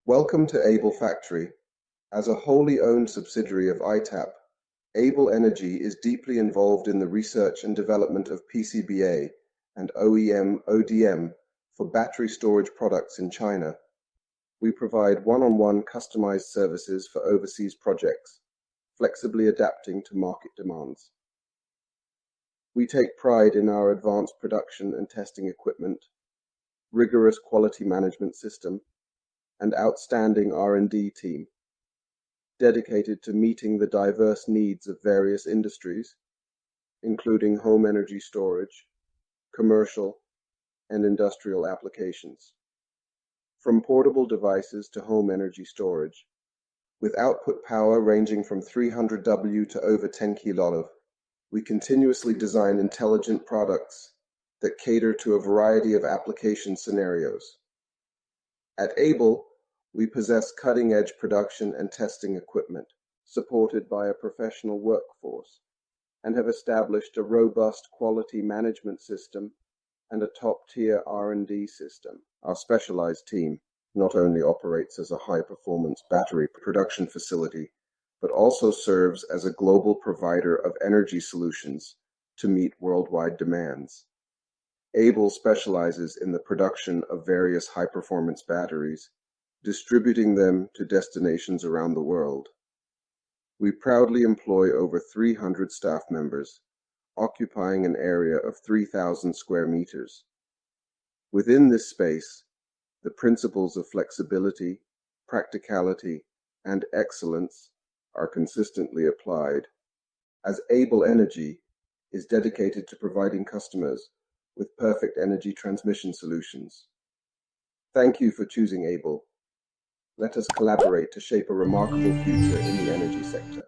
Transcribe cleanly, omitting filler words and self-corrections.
Welcome to Able Factory. As a wholly owned subsidiary of ITAP, Able Energy is deeply involved in the research and development of PCBA and OEM/ODM for battery storage products in China. We provide one-on-one customized services for overseas projects, flexibly adapting to market demands. We take pride in our advanced production and testing equipment, rigorous quality management system, and outstanding R&D team, dedicated to meeting the diverse needs of various industries, including home energy storage, commercial, and industrial applications. From portable devices to home energy storage, with output power ranging from 300 W to over 10 kW, we continuously design intelligent products that cater to a variety of application scenarios. At Able, we possess cutting-edge production and testing equipment, supported by a professional workforce, and have established a robust quality management system and a top-tier R&D system. Our specialized team not only operates as a high-performance battery production facility, but also serves as a global provider of energy solutions to meet worldwide demands. Able specializes in the production of various high-performance batteries, distributing them to destinations around the world. We proudly employ over 300 staff members, occupying an area of 3,000 square meters. Within this space, the principles of flexibility, practicality, and excellence are consistently applied, as Able Energy is dedicated to providing customers with perfect energy transmission solutions. Thank you for choosing Able. Let us collaborate to shape a remarkable future in the energy sector.